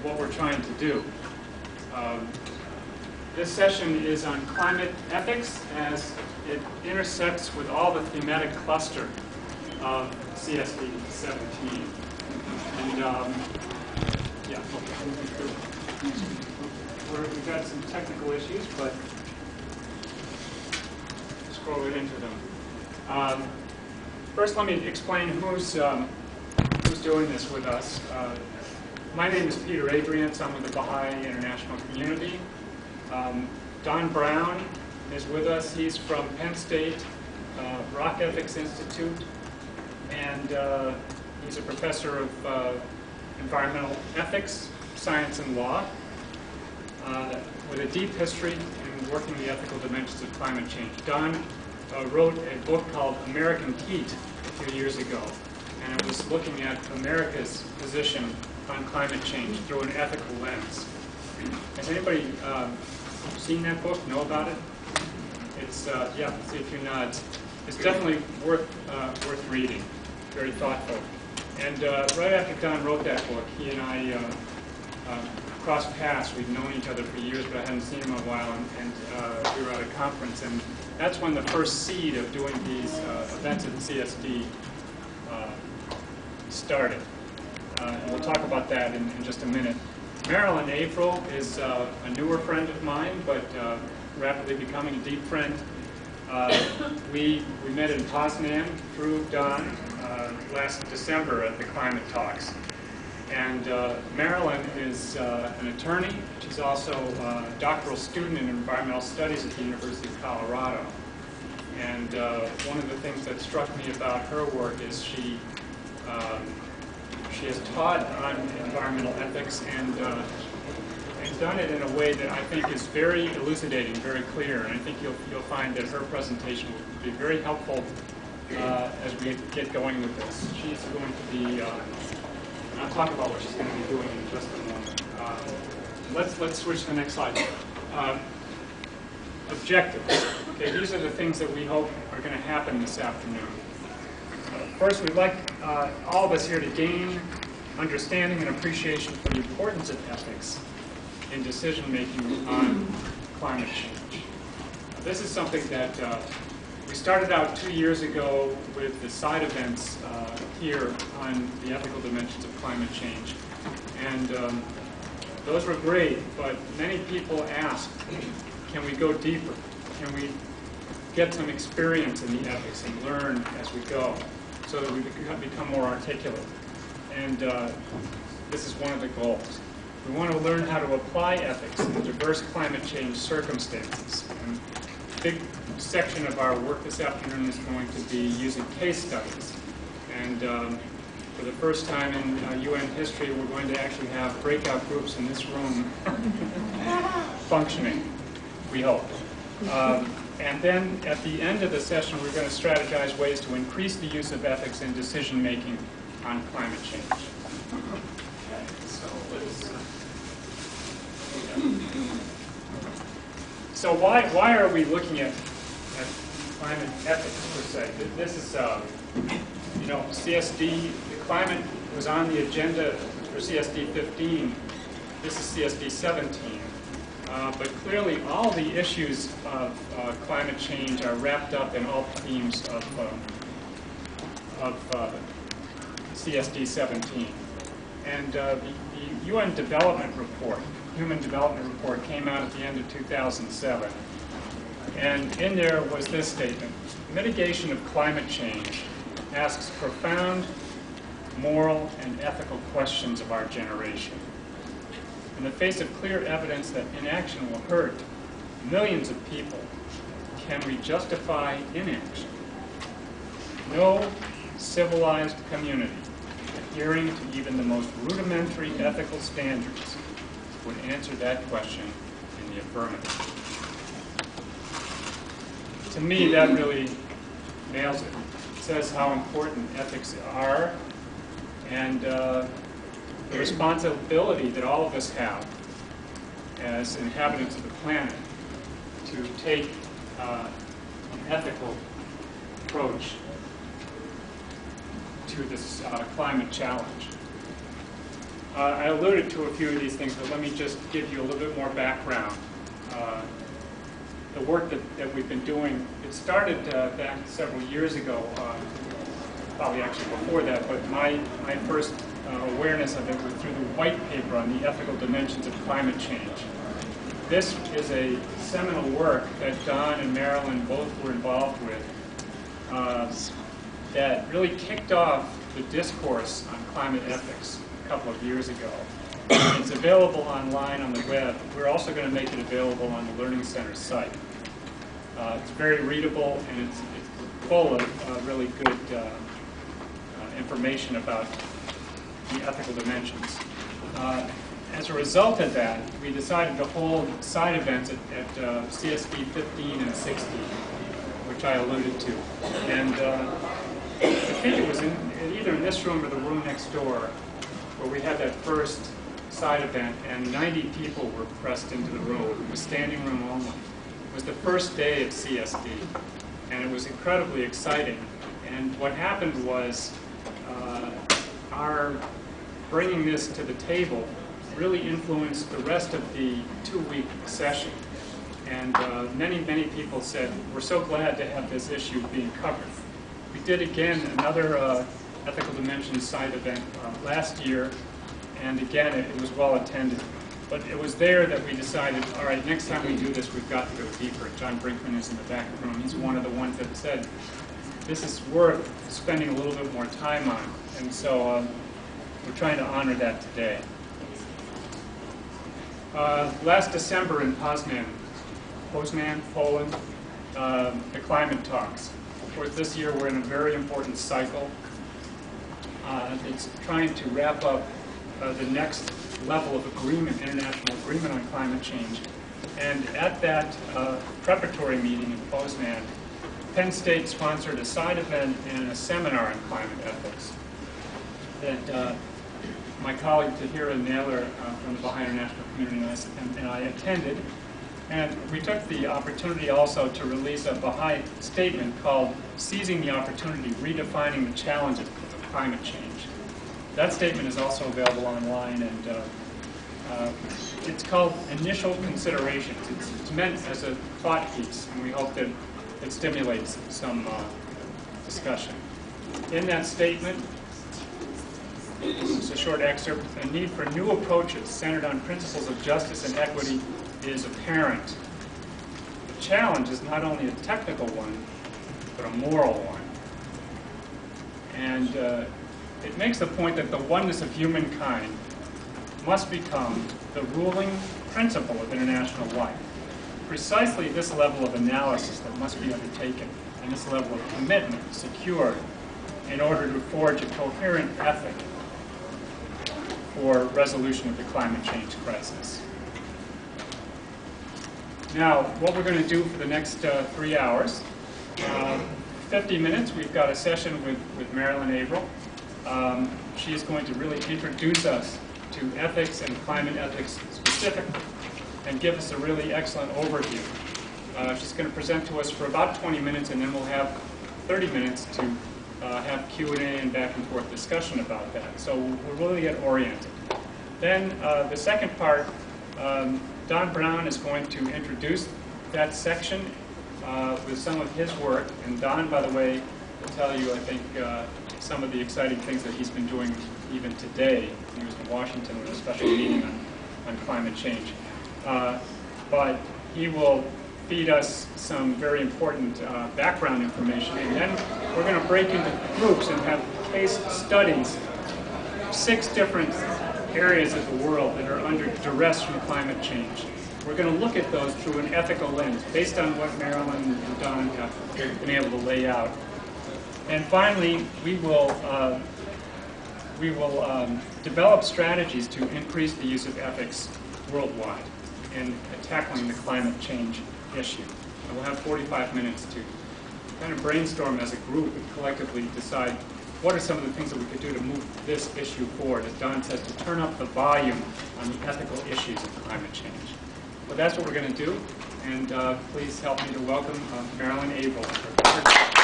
what we're trying to do. This session is on climate ethics as it intersects with all the thematic cluster of CSD 17. And yeah, we've got some technical issues, but scroll right into them. First, let me explain who's doing this with us. My name is Adriance. I'm with the Baha'i International Community. Don Brown is with us. He's from Penn State Rock Ethics Institute, and he's a professor of environmental ethics, science, and law, with a deep history in working the ethical dimensions of climate change. Don wrote a book called American Heat a few years ago, and it was looking at America's position on climate change through an ethical lens. Has anybody seen that book, know about it? It's, yeah, see if you nod. It's definitely worth reading, very thoughtful. And right after Don wrote that book, he and I crossed paths. We'd known each other for years, but I hadn't seen him in a while, and we were at a conference, and that's when the first seed of doing these events at CSD started. And we'll talk about that in just a minute. Marilyn April is a newer friend of mine, but rapidly becoming a deep friend. We met in Poznan through Don last December at the climate talks. And Marilyn is an attorney. She's also a doctoral student in environmental studies at the University of Colorado. And one of the things that struck me about her work is she has taught on environmental ethics and done it in a way that I think is very elucidating, very clear. And I think you'll find that her presentation will be very helpful as we get going with this. She's going to be, I'll talk about what she's going to be doing in just a moment. Let's switch to the next slide. Objectives. Okay, these are the things that we hope are going to happen this afternoon. First, we'd like all of us here to gain understanding and appreciation for the importance of ethics in decision-making on climate change. This is something that we started out 2 years ago with the side events here on the ethical dimensions of climate change. And those were great, but many people asked, can we go deeper? Can we get some experience in the ethics and learn as we go, so that we become more articulate? And this is one of the goals. We want to learn how to apply ethics in diverse climate change circumstances. And a big section of our work this afternoon is going to be using case studies. And for the first time in UN history, we're going to actually have breakout groups in this room functioning, we hope. And then at the end of the session, we're going to strategize ways to increase the use of ethics in decision-making on climate change. Okay, so why are we looking at climate ethics per se? This is, you know, CSD, the climate was on the agenda for CSD 15. This is CSD 17. But clearly, all the issues of climate change are wrapped up in all themes of CSD 17. And the UN Development Report, Human Development Report, came out at the end of 2007. And in there was this statement: mitigation of climate change asks profound moral and ethical questions of our generation. In the face of clear evidence that inaction will hurt millions of people, can we justify inaction? No civilized community adhering to even the most rudimentary ethical standards would answer that question in the affirmative. To me, that really nails it. It says how important ethics are, and the responsibility that all of us have as inhabitants of the planet to take an ethical approach to this climate challenge. I alluded to a few of these things, but let me just give you a little bit more background. The work that we've been doing, it started back several years ago, probably actually before that, but my first awareness of it was through the white paper on the ethical dimensions of climate change. This is a seminal work that Don and Marilyn both were involved with that really kicked off the discourse on climate ethics a couple of years ago. It's available online on the web. We're also going to make it available on the Learning Center site. It's very readable, and it's full of really good information about the ethical dimensions. As a result of that, we decided to hold side events at CSD 15 and 16, which I alluded to. And I think it was either in this room or the room next door where we had that first side event, and 90 people were pressed into the room. It was standing room only. It was the first day of CSD, and it was incredibly exciting. And what happened was our bringing this to the table really influenced the rest of the 2-week session. And many people said, we're so glad to have this issue being covered. We did again another Ethical Dimensions side event last year, and again it was well attended. But it was there that we decided, all right, next time we do this, we've got to go deeper. John Brinkman is in the back of the room. He's one of the ones that said, this is worth spending a little bit more time on. And so we're trying to honor that today. Last December in Poznan, Poland, the climate talks. Of course, this year we're in a very important cycle. It's trying to wrap up the next level of agreement, international agreement on climate change. And at that preparatory meeting in Poznan, Penn State sponsored a side event and a seminar on climate ethics that my colleague Tahira Naylor from the Baha'i International Community and I attended. And we took the opportunity also to release a Baha'i statement called Seizing the Opportunity, Redefining the Challenges of Climate Change. That statement is also available online, and it's called Initial Considerations. It's meant as a thought piece, and we hope that it stimulates some discussion. In that statement, this is a short excerpt, the need for new approaches centered on principles of justice and equity is apparent. The challenge is not only a technical one, but a moral one. And it makes the point that the oneness of humankind must become the ruling principle of international life. Precisely this level of analysis that must be undertaken, and this level of commitment secured in order to forge a coherent ethic for resolution of the climate change crisis. Now, what we're going to do for the next 3 hours, 50 minutes, we've got a session with Marilyn Averill. She's going to really introduce us to ethics and climate ethics specifically and give us a really excellent overview. She's going to present to us for about 20 minutes, and then we'll have 30 minutes to have Q&A and back and forth discussion about that. So we'll really get oriented. Then the second part, Don Brown is going to introduce that section with some of his work. And Don, by the way, will tell you, I think, some of the exciting things that he's been doing even today. He was in Washington with a special meeting on climate change. But he will feed us some very important background information. And then we're going to break into groups and have case studies, 6 different areas of the world that are under duress from climate change. We're going to look at those through an ethical lens, based on what Marilyn and Don have been able to lay out. And finally, we will develop strategies to increase the use of ethics worldwide in tackling the climate change issue. And we'll have 45 minutes to kind of brainstorm as a group and collectively decide what are some of the things that we could do to move this issue forward, as Don says, to turn up the volume on the ethical issues of climate change. Well, that's what we're going to do, and please help me to welcome Marilyn Averill.